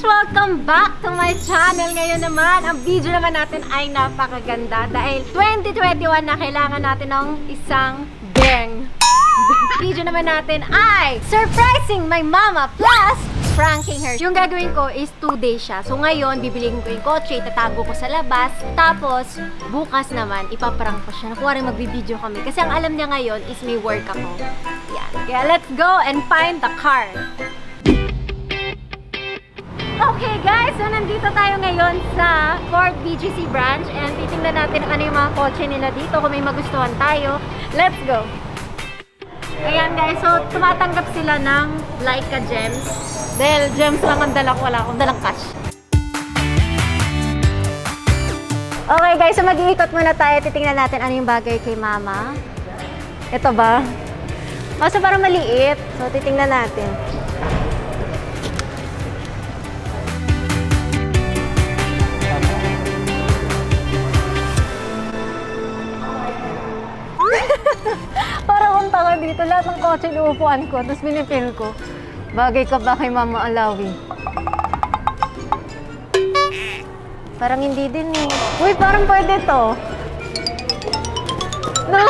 Welcome back to my channel. Ngayon naman, ang video naman natin ay napakaganda dahil 2021 na kailangan natin ng isang bang. Video naman natin ay surprising my mama plus pranking her. Yung gagawin ko is 2 days siya. So ngayon, bibiliin ko yung kotse, itatago ko sa labas. Tapos, bukas naman, ipaprank ko siya. Nakuha rin magbibideo kami. Kasi ang alam niya ngayon is may work ako. Yan. Kaya let's go and find the car. Okay guys, so nandito tayo ngayon sa Ford BGC branch and titingnan natin ano yung mga kotse nila dito kung may magustuhan tayo. Let's go! Ayan guys, so tumatanggap sila ng Leica gems. Dahil gems lang ang dala ko, wala akong dalang cash. Okay guys, so mag-iikot muna tayo. Titingnan natin ano yung bagay kay mama. Ito ba? Kaso parang maliit. So titingnan natin. Parang akong tanga dito. Lahat ng kotse inuupuan ko. Tapos pinipil ko. Bagay ka ba kay Mama Alawi? Parang hindi din eh. Uy, parang pwede to. No.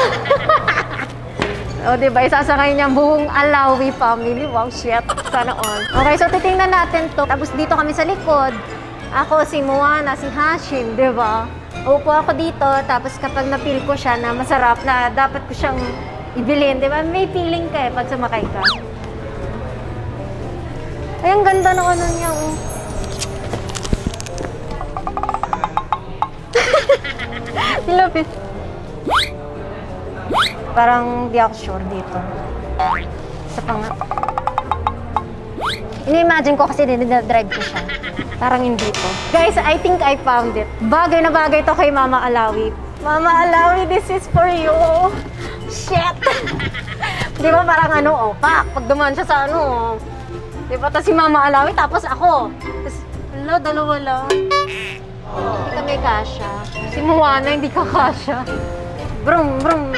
O, diba? Isasakay niya buong Alawi family. Wow, shit. Sana all. Okay, so titingnan natin to. Tapos dito kami sa likod. Ako, si Moana, si Hashim, diba? Upo ako dito, tapos kapag napil ko siya na masarap na dapat ko siyang ibilhin, di ba? May feeling ka eh pag sumakay ka. Ay, ang ganda ng ano niya, oh. Silapit. Parang di ako sure dito. Isa pa nga. Ini-imagine ko kasi dinidrive ko siya. Parang hindi to. Guys, I think I found it. Bagay na bagay to kay Mama Alawi. Mama Alawi, this is for you. Shit! Di ba parang ano, oh, pak, pag dumaan siya sa ano, oh. Di ba, tapos si Mama Alawi, tapos ako. Tapos, hello, dalawa lang. Hindi kami kasha. Si Moana, hindi ka kasha. Brum, brum.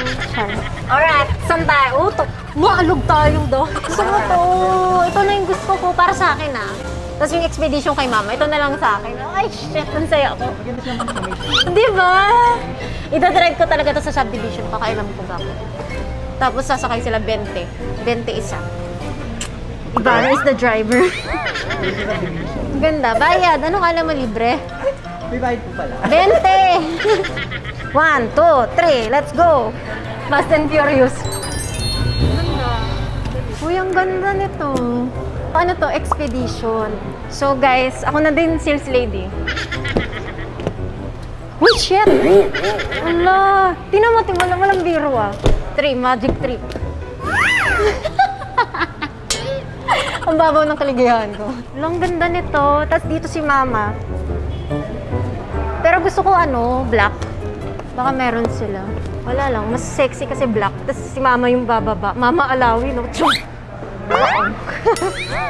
Alright, saan tayo? Oh, maalog tayo daw. Gusto mo to. Ito na yung gusto ko para sa akin, ah. Tapos yung expedition kay Mama, ito na lang sa akin. Ay, shit, ang saya ko. Di ba? Ida-drive ko talaga to sa subdivision, pakailam ko ba ako. Tapos sasakay sila 20. 20 isa. Ivana is the driver. Ganda. Bayad. Anong alam mo, libre? May bayad po pala. 20! 1, 2, 3, let's go! Fast and Furious. Uy, ang ganda nito. Ano to? Expedition. So guys, ako na din sales lady. Uy, shit! Ala! Tinan mo, walang biro ah. 3, magic trip. Ang babaw ng kaligayahan ko. Ang ganda nito. Tapos dito si Mama. Pero gusto ko ano, black. Baka meron sila. Wala lang, mas sexy kasi black. Tapos si Mama yung bababa. Mama Alawi, no?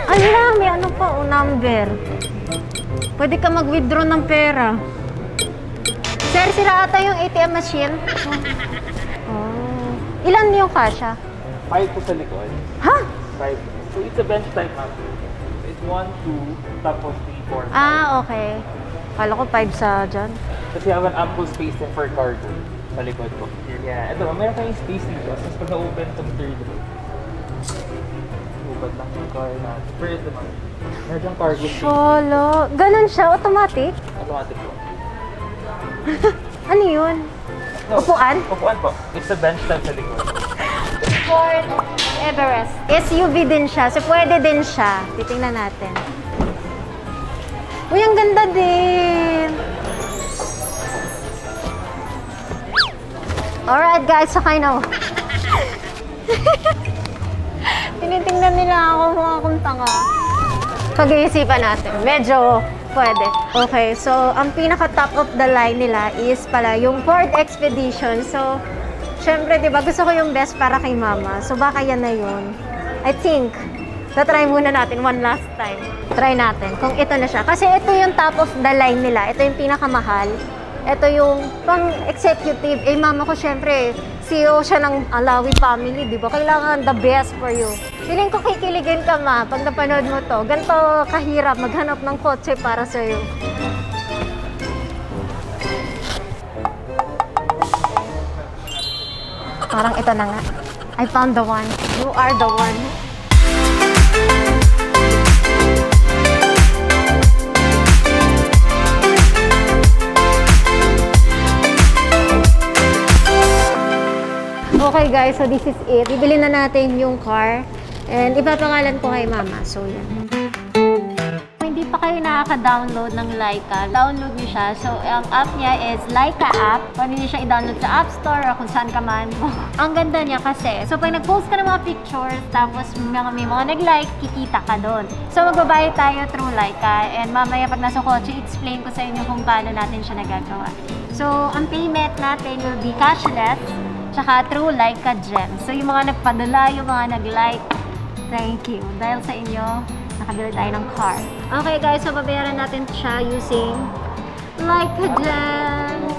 Ala, may ano pa, oh, number. Pwede ka mag-withdraw ng pera. Sir, sira ata yung ATM machine. Oh. Ilan yung kasha? 5 po sa likod. Ha? 5. So it's a bench type map. It's 1, 2, tapos 3, 4, 5. Ah, okay. Kala ko 5 sa dyan. Kasi have an ample space din for cargo sa likod po. Yeah, ito, meron kayong space dito. Tapos pag na-open itong third row, ubad lang yung car natin. Pero ito naman, meron yung cargo space. Solo. Ganun siya, automatic? Automatic po. Ano yun? No, Upuan? Upuan po. It's a bench type sa likod. Ford Everest. SUV din siya, so pwede din siya. Titingnan natin. Uy, ang ganda din! Alright guys, sakay na ako. Tinitingnan nila ako mga akong tanga. Pag-iisipan natin. Medyo pwede. Okay, so ang pinaka-top of the line nila is pala yung Ford Expedition. So, syempre, di ba, gusto ko yung best para kay Mama. So, baka yan na yun. I think, try muna natin one last time. Try natin kung ito na siya. Kasi ito yung top of the line nila. Ito yung pinakamahal. Ito yung pang-executive. Eh, Mama ko, syempre, CEO siya ng Alawi family, di ba? Kailangan the best for you. Feeling ko kikiligin ka, ma, pag napanood mo to. Ganito kahirap maghanap ng kotse para sa'yo. Parang ito na nga. I found the one. You are the one. Okay guys, so this is it. Bibili na natin yung car. And ipapangalan ko kay mama. So yan. Kung hindi pa kayo nakaka-download ng Laika, download niyo siya. So ang app niya is Laika app. Pwede niyo siya i-download sa App Store o kung saan ka man. Ang ganda niya kasi, so pag nag-post ka ng mga pictures, tapos may mga nag-like, kikita ka doon. So magbabayad tayo through Laika. And mamaya pag nasa kotse, explain ko sa inyo kung paano natin siya nagagawa. So ang payment natin will be cashless, tsaka through Laika Gems. So yung mga nagpadala, yung mga nag-like, thank you. Dahil sa inyo, nakabili tayo ng car. Okay guys, so babayaran natin siya using Laika Gems.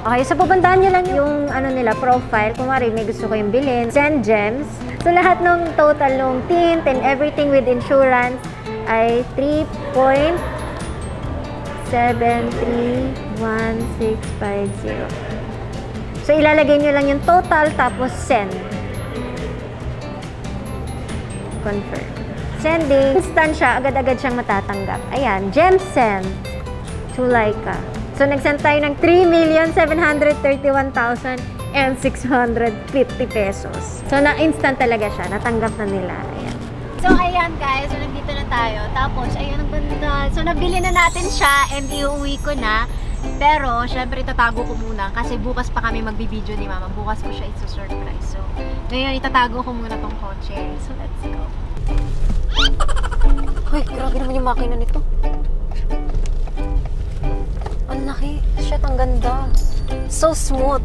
Okay, so pupuntahan nyo lang yung nila, profile. Kung mari may gusto kayong bilhin, send gems. So lahat ng total ng tint and everything with insurance ay 3.731650. So, ilalagay nyo lang yung total, tapos send. Confirm. Sending. Instant siya, agad-agad siyang matatanggap. Ayan, gem send to Laika. So, nag-send tayo ng 3,731,650 pesos. So, na-instant talaga siya. Natanggap na nila. Ayan. So, ayan guys. So, nandito na tayo. Tapos, ayan ang banda. So, nabili na natin siya and iuwi ko na. Pero, syempre, itatago ko muna kasi bukas pa kami magbibideo ni Mama. Bukas ko siya ito-surprise. So, ngayon, itatago ko muna tong kotse. So, let's go. Uy, grabe naman yung makina nito. Ang laki. Shit, ang ganda. So smooth.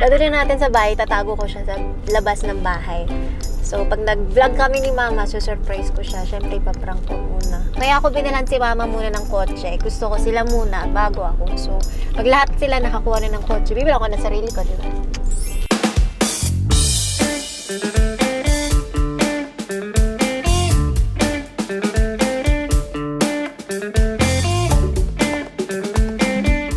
Dadalhin natin sa bahay, tatago ko siya sa labas ng bahay. So, pag nag-vlog kami ni Mama, surprise ko siya. Siyempre, ipaprank ko muna. Kaya ako binalan si Mama muna ng kotse. Gusto ko sila muna bago ako. So, pag lahat sila nakakuha na ng kotse, bibilang ko na sarili ko, di ba?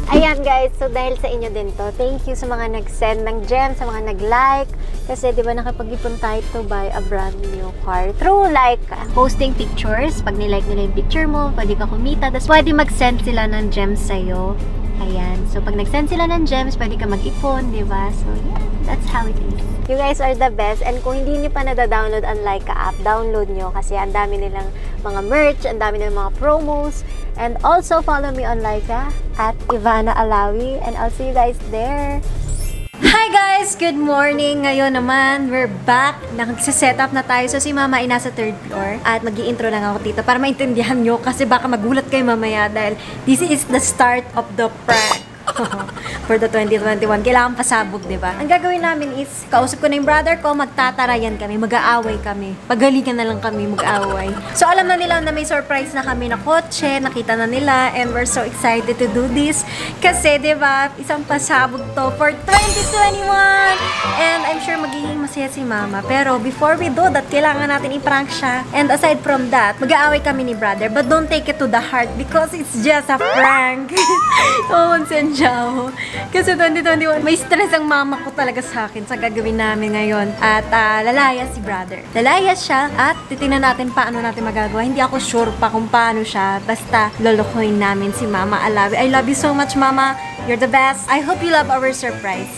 Ayan guys, so dahil sa inyo din to, thank you sa mga nag-send ng gems, sa mga nag-like. Kasi di ba nakapag-ipon tayo to buy a brand new car through Laika. Posting pictures, pag nilike nila yung picture mo, pwede ka kumita. Tapos pwede mag-send sila ng gems sa'yo. Ayan, so pag nag-send sila ng gems, pwede ka mag-ipon, di ba? So yeah, that's how it is. You guys are the best. And kung hindi nyo pa nada-download ang Laika app, download nyo kasi ang dami nilang mga merch, ang dami nilang mga promos. And also follow me on Laika at Ivana Alawi. And I'll see you guys there. Hi guys! Good morning! Ngayon naman, we're back. Nagsiset up na tayo. So si Mama ay nasa 3rd floor. At mag-i-intro lang ako dito para maintindihan nyo kasi baka magulat kayo mamaya dahil this is the start of the prank. For the 2021. Kailangan pasabog, di ba? Ang gagawin namin is, kausap ko na yung brother ko, magtatarayan kami, mag-aaway kami. Pagalingan na lang kami, mag-aaway. So, alam na nila na may surprise na kami na kotse, nakita na nila, and we're so excited to do this. Kasi, di ba, isang pasabog to for 2021! And I'm sure magiging masaya si Mama. Pero, before we do that, kailangan natin i-prank siya. And aside from that, mag-aaway kami ni brother. But don't take it to the heart because it's just a prank. Oh, Sanjao. Kasi 2021, may stress ang mama ko talaga sa akin sa gagawin namin ngayon. At lalayas si brother. Lalayas siya at titingnan natin paano natin magagawa. Hindi ako sure pa kung paano siya. Basta lolokohin namin si Mama Alawi. I love you so much, Mama. You're the best. I hope you love our surprise.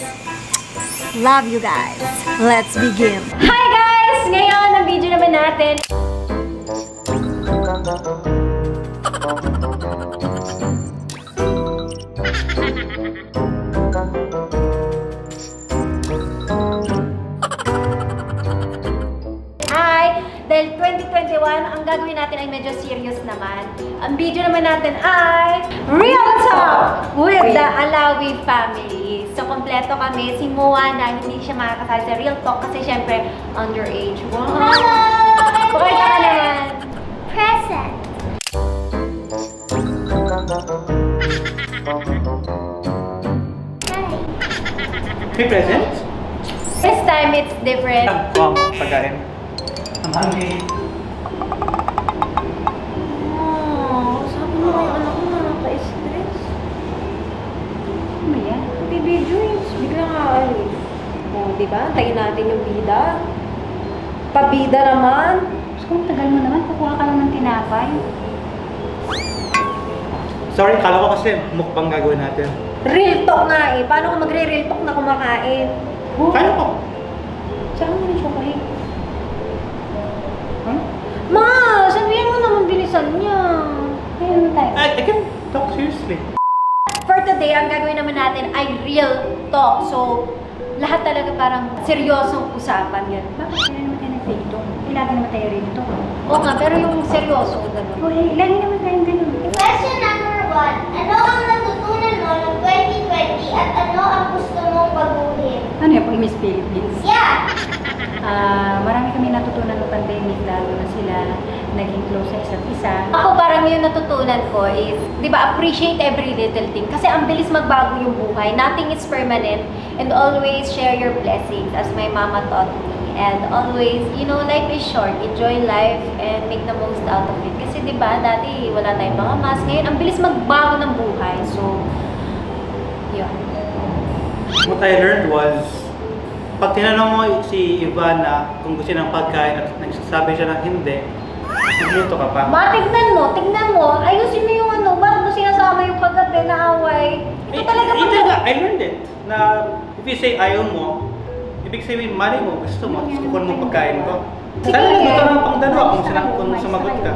Love you guys. Let's begin. Hi guys! Ngayon, ang video naman natin. Dahil 2021, ang gagawin natin ay medyo serious naman. Ang video naman natin ay Real Talk with the Alawi family. So, kompleto kami. Si Moana, hindi siya makakasali sa Real Talk kasi syempre, underage. Wow! Hello! Pakita ka naman. Present. Hi. May presents? This time, it's different. Pagkain. Hangin. Sabi mo yung anak ko nakaka-stress. Ano yan? Bibidyo yun, biglang aalis. Diba? Antayin natin yung bida. Pabida naman. Mas kung tagal mo naman, kukuha ka lang ng tinapay. Sorry, kala ko kasi mukbang gagawin natin. Real talk nga eh. Paano ka magre-real talk na kumakain? Kaya ko. Tsaka mo ng chocolate. Huh? Ma! Sabihin mo naman bilisan niya. Kaya naman tayo. I can talk seriously. For today, ang gagawin naman natin ay real talk. So, lahat talaga parang seryosong usapan yan. Bakit kaya naman tayo nag-fake talk? Lagi naman tayo rin ito. Oo nga, pero yung seryoso ganun. Okay, lagi naman tayong ganun. Question number 1. Ano ang natutunan mo noong 2020 at ano ang gusto mong baguhin? Ano yan, pag Miss Philippines? Yeah! Marami kami natutunan ng pandemic, lalo na sila naging close sa isa't isa. Ako parang yung natutunan ko is, di ba, appreciate every little thing. Kasi ang bilis magbago yung buhay. Nothing is permanent. And always share your blessings as my mama taught me. And always, you know, life is short. Enjoy life and make the most out of it. Kasi di ba, dati wala tayong mga mask. Ngayon, ang bilis magbago ng buhay. So, yun. What I learned was, pag tinanong mo si Ivana kung gusto niya ng pagkain at nagsasabi siya na hindi, nagluto ka pa. Ma, tignan mo. Ayusin mo yung ano. Ba't mo sinasama yung kagabi na away? Ito talaga I learned it. Na if you say ayaw mo, ibig sabihin mali mo, gusto mo, gusto ko mo pagkain ko. Sige. Sana nagluto ng pang dalawa kung, kung Umayos na sumagot kayo. ka.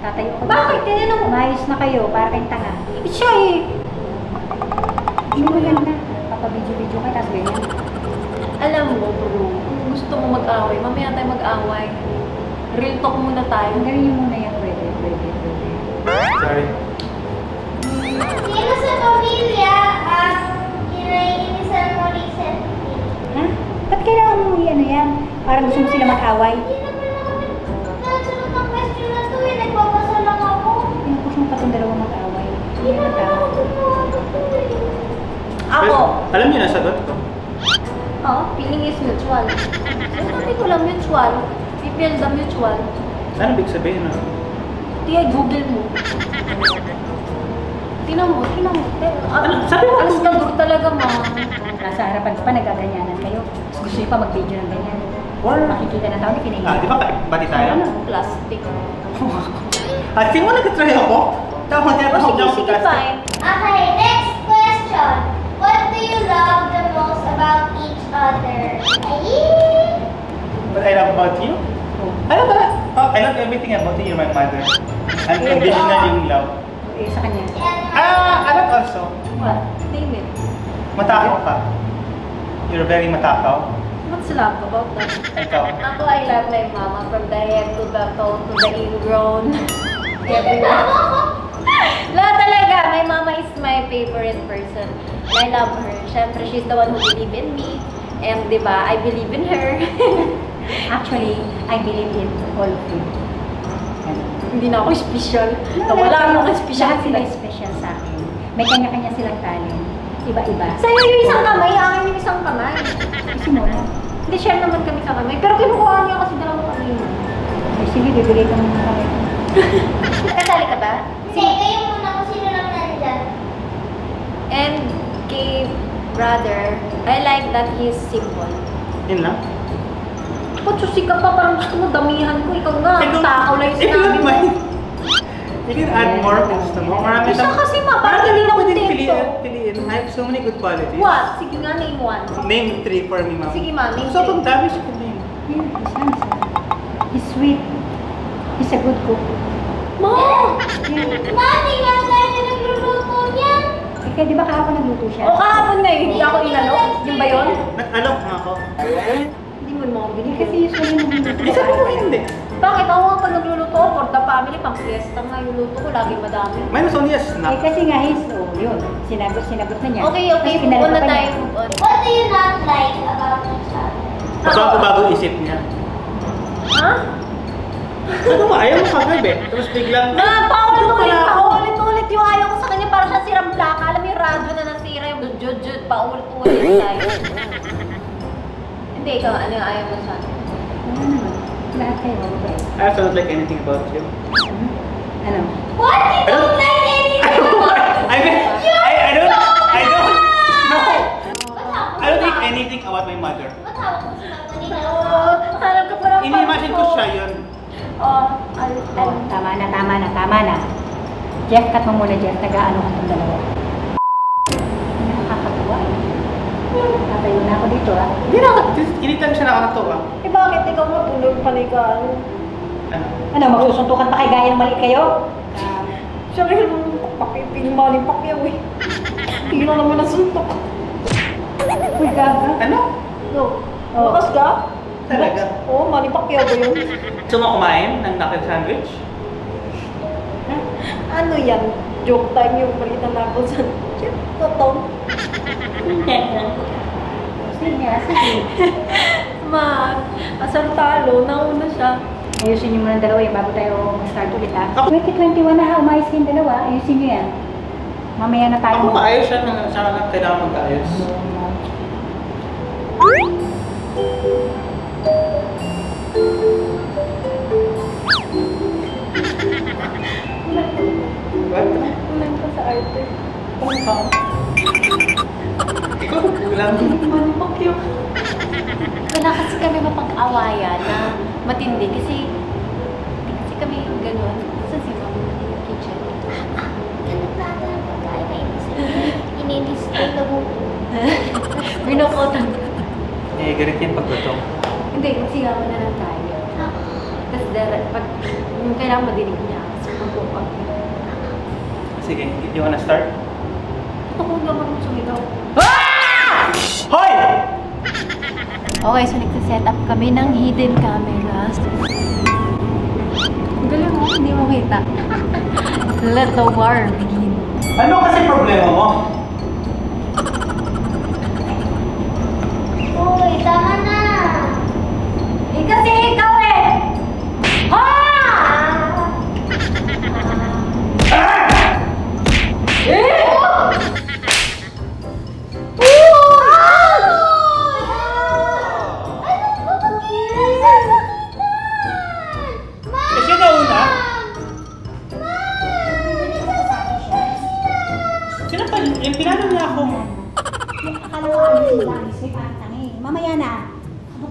Tatayo ko. Bakit? Tinanong mo. Umayos na kayo, para kayong tanga. Siya eh. Hindi mo yan na. Papabidyo-video ka, tapos ganyan. Alam mo, bro, kung gusto mo mag-away, mamaya tayo mag-away. Real talk muna tayo. Ang gawin niyo muna yan, pwede. Sorry. Sino sa pamilya ang kinaiinisan mo recently? Ha? Ba't kailangan mo ano yan? Parang gusto mo sila mag-away? Hindi naman ako nagsasagot ng question na to eh. Nagbabasa lang ako. Pinupush mo pa itong dalawa mag-away. Hindi Hindi naman tama. ako gumawa ko to eh. Ako, Alam niyo na sagot ko. feeling is mutual. Sabi ko lang mutual. We feel the mutual. Ano ibig sabihin na? Tiya, Google mo. Tinan mo. Ano? Sabi mo, alas kagur talaga, ma. Nasa harapan ko pa, nagaganyanan kayo. Tapos gusto niyo pa mag-video ng ganyan. Or, Makikita na tao, di di kinahiya. ba bati tayo? Ano? Plastic. At tingin mo nag-try ako? Tama, O sige, fine. Okay, next question. What do you love the most about each other? Ay! What I love about you? I love everything about you. You're my mother. Unconditional yung love. Eh, sa kanya. I love also. What? Name it. Matakaw ka. You're very matakaw. What's love about that? Ikaw. Ako, I love my mama from the head to the toe to the ingrown. Everywhere. Lahat talaga. My mama is my favorite person. I love her. Siyempre, she's the one who believe in me. And di ba, I believe in her. Actually, I believe in all of you. Hindi na ako special. Nawala ako ng special. Lahat sila special sa akin. May kanya-kanya silang talent. Iba-iba. Sa'yo yung isang kamay, akin yung isang kamay. Kasi mo na. Hindi, share naman kami sa kamay. Pero kinukuha niya kasi dalawang kamay. Eh, sige, bibigay ko naman kami. Kasali ka ba? Hindi, kayo muna kung sino lang nandyan. And kay brother, I like that he's simple. Yun lang. Patsusi ka pa, parang gusto mo damihan ko. Ikaw nga, Ikaw- takaw lang yung If you sinabi don't mo. mind, you can add more gusto mo. Marami Isa kasi ma, parang hindi na pwedeng kontento. piliin. I have so many good qualities. What? Sige nga, name one. Name 3 for me, ma'am. Sige ma, name So, three. pag dami siya name. Yeah, he's handsome. He's sweet. He's a good cook. Ma! Mati nga tayo na nagluluto niyan. Eh, kaya di ba kahapon nagluto siya? O kahapon na yun, hindi ako inano. Yung ba yun? Nag-alok nga ako. Hindi mo naman ako Hindi binigyan. kasi usually nagluluto. Hindi sabi ko hindi. Bakit ako nga pag nagluluto ako for the family, pang fiesta nga yung luto ko, lagi madami. Minus only a Eh, snack. kasi nga yun. Sinagot na niya. Okay, Tapos move pinalito on na pa niya. tayo, move on. What do you not like about each other? Bago isip niya. Ha? Ano mo, ayaw mo kagabi. Tapos biglang... Na, paulit-ulit, Wala ako. paulit-ulit yung ayaw ko sa kanya, parang siya sirang plaka. Alam mo yung radyo na nasira, yung jud-jud, paulit-ulit tayo. Hindi, ikaw, ano yung ayaw mo sa akin? Ano naman? Lahat kayo, babae. I also don't like anything about you. Ano? What? You don't like anything about I mean, I don't, no. What happened? I don't think anything about my mother. What happened sa kanina? Hanap ka pa ng Ini-imagine ko siya yun. Oh, tama na. Jeff, cut mo muna, Jeff. Nag-aano ka itong dalawa. Nakakatawa. Tatayo na ako dito, ah. Hindi na, kinitan siya nakakatawa. Eh bakit ikaw matulog panikan? Ano? Ano, magsusuntukan pa kay gaya ng maliit kayo? Siyempre naman pakipiling pakyaw eh. Hindi na naman nasuntok. Uy, gaga. Ano? No. Oh. Bukas ka? Talaga? Oo, Manny Pacquiao ba yun? Gusto mo kumain ng knuckle sandwich? Ano yan? Joke time yung balita na ako sa chip ko to. Sige. Ma, asar talo, nauna siya. Ayusin niyo muna ang dalawa yung bago tayo mag-start ulit, ah. 2021 na ha, umayos kayong dalawa. Ayusin niyo yan. Mamaya na tayo. Ako maayos siya, siya lang kailangan mag-ayos. What? Kulang ka sa arte. Ikaw, kulang. Manny Pacquiao. Wala kasi kami mapag-awayan na matindi kasi kami yung gano'n. Sa sino yung kitchen. Ganun na ang pagkain na ininis ko na buto. Binukautan. Eh, ganit yan pagluto. Hindi, magsigawan na lang tayo. Tapos pag yung kailangan madinig niya, so pagpupag. Sige, you wanna start? Ito kung naman mo sumigaw. Hoy! Okay, so nagsiset up kami ng hidden cameras. Ang galing mo, hindi mo kita. Let the war begin. Ano kasi problema mo? Uy, tama na! Eh kasi ikaw eh! Ha! Eh, siya na una. Sino pa? Yung pinano niya ako. Akala ko ayos mo lang. Isip ang tangi. Mamaya na.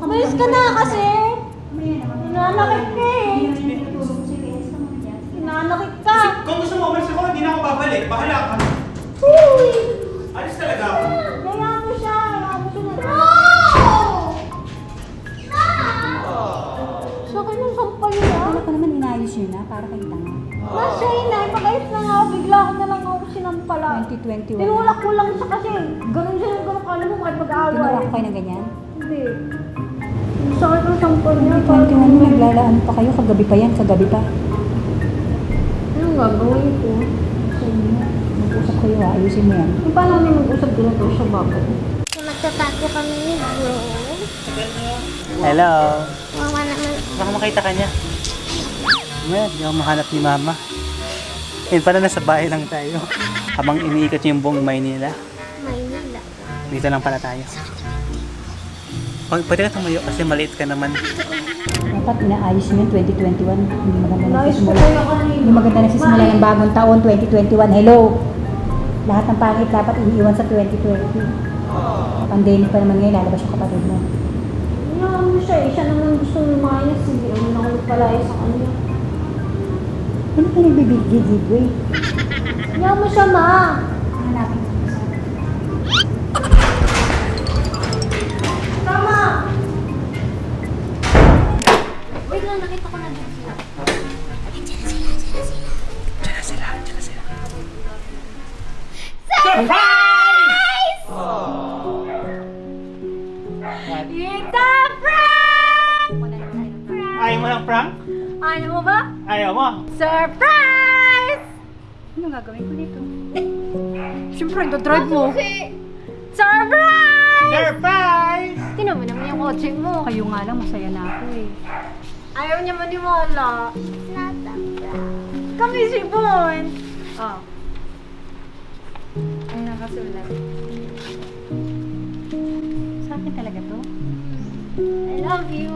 Malis ka na kasi. Mamaya na. Nanakit ka eh. Tinutulog ko si Riaz ka muna dyan. Nanakit ka. Kung gusto mo umalis ako, hindi na ako babalik. Bahala ka. Uy! Alis talaga ako. Hayaan mo siya. Hayaan mo siya na. Sa akin yung sampal niya. Akala ko naman inayos yun na para kay tanga. Nasa inay, pag-ayos na nga ako, bigla ko na lang ako sinampala. 2021. Tinulak ko lang siya kasi. Ganun siya yung ganun kala mo kahit mag-aaway. Tinulak ko kayo na ganyan. Hindi. Yung sa akin yung sampal niya. 2021 mo, naglalaan pa kayo. Kagabi pa yan, kagabi pa. Anong gagawin ko? So, mag-usap kayo ha, ayusin mo yan. Yung paano namin mag-usap din ito siya bago? Magtatago kami ni bro. Hello. Mama naman. Baka makita ka niya. Well, di ako mahanap ni Mama. Yun pala, nasa bahay lang tayo. Habang iniikot yung buong Maynila. Maynila. Dito lang pala tayo. Pwede ka tumayo kasi maliit ka naman. Dapat inaayos mo yun 2021. Hindi maganda na Nais ko sisimula. kayo kanina. Hindi maganda na sisimula yung bagong taon, 2021. Hello! Lahat ng pangit dapat iniiwan sa 2020. Pandemic pa naman ngayon, lalabas yung kapatid mo. Hayaan mo siya eh. Siya naman gusto lumayas. Hindi naman ako nagpalaya sa kanya. Ano ka nagbibigay, Way? Hayaan mo siya, ma. Hanapin ko sa Tama! Wait lang, nakita ko na din sila. It's a prank! Ayaw mo ng prank? Ayaw mo ba? Ayaw mo? Surprise! Ano gagawin ko dito? Siyempre, drive mo. Surprise! Surprise! Tinan mo naman yung kotse mo. Kayo nga lang, masaya na ako eh. Ayaw niya maniwala. It's not a prank. Kami si Bon. Oh. Ano nakasulat? Sa akin talaga to? I love you.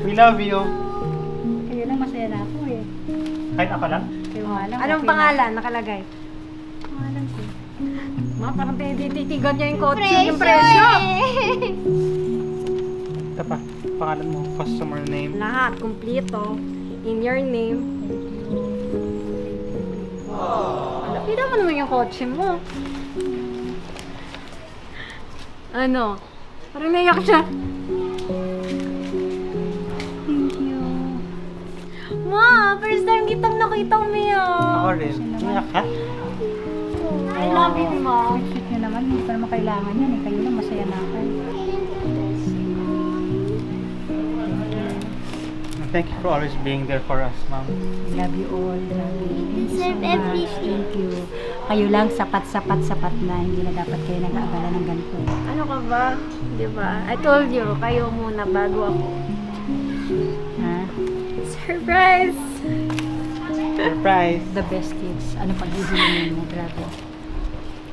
We love you. Kayo lang, masaya na ako eh. Kahit ako lang? Kayo nga lang. Anong okay na. pangalan nakalagay? Pangalan ko. Ma, parang tinititigan niya yung kotse, yung presyo. Ito pa, pangalan mo, customer name. Lahat, kumpleto. In your name. Lapida mo naman yung kotse mo. Ano? Parang naiyak siya. Thank you. Ma, first time kitang nakita mo Ako yan. rin. Umiyak ka? I love you, Ma. Sweet nyo naman, hindi pa naman kailangan yan eh. Kayo lang, masaya na ako. Thank you for always being there for us, ma'am. Love you all. Love you. Deserve so much. everything. Thank you. Kayo lang, sapat na. Hindi na dapat kayo nag-aabala ng ganito. Ano ka ba? Di ba? I told you, kayo muna bago ako. Ha? Surprise! Surprise! The best kids. Ano paghihilingin mo? Grabe.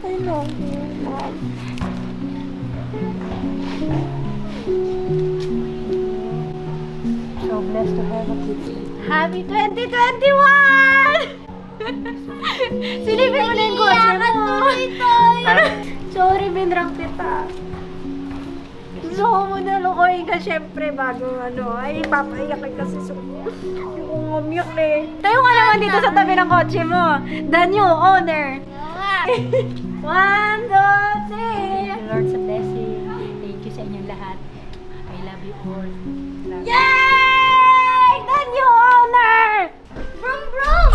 I love you, Mom. So blessed to have a kid. Happy 2021! Silipin mo na yung kotse mo. Sorry, binrang kita. Gusto ko muna lukoy ka syempre bago ano. Ay, papaiyak ka kasi so. Yung umiyak eh. Tayo ka naman dito sa tabi ng kotse mo. The new owner. 1, 2, 3. Lord sa blessing. Thank you sa inyong lahat. I love you all. Love you. Yay! The new owner! Brum brum!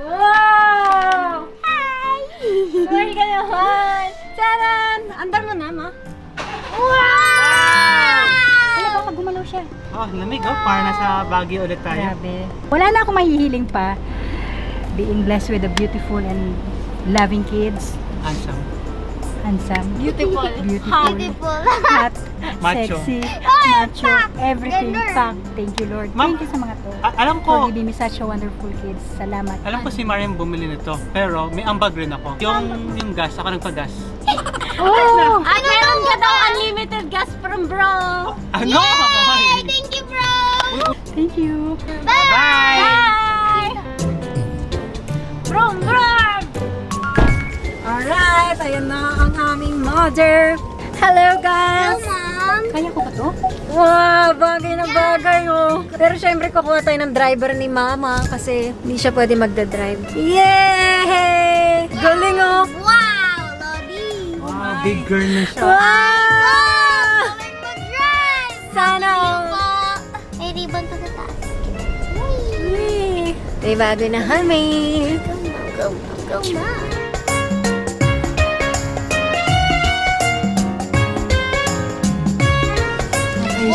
Wow! Hi! Sorry ka naman! Taran! Andar mo na, ma. Wow! Ano ba pag gumalaw siya? Oh, lamig oh. Para nasa Baguio ulit tayo. Grabe. Wala na akong mahihiling pa. Being blessed with a beautiful and loving kids. Handsome. Handsome. Beautiful. Beautiful. Hot. Macho. Sexy. Macho. Everything. Pack. Thank you, Lord. Ma'am, Thank you sa mga to. Alam For ko, giving me such a wonderful kids. Salamat. alam ko si Mariam bumili nito. Pero may ambag rin ako. Yung gas, ako nagpa-gas. Oh! Ano meron ka daw unlimited gas from bro? Ano? Thank you, bro! Thank you. Bye! Bye! Bye! Brum, brum! Alright, ayan na ang aming mother. Hello, guys! Mom! Kaya ko ba to? Wow, bagay na bagay, oh. Pero syempre, kukuha tayo ng driver ni Mama kasi hindi siya pwede magdadrive. Yay! Galing, oh! Wow, Lodi! Wow, big girl na siya. Wow! Going mag-drive! Sana, oh! May ribbon pa sa taas. Yay! May bago na kami. Go, go, Ma!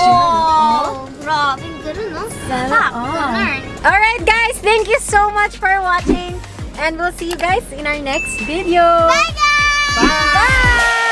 Oh, grabe, gano'n, no? Sana all. Ganun. Alright, guys, thank you so much for watching. And we'll see you guys in our next video. Bye, guys! Bye!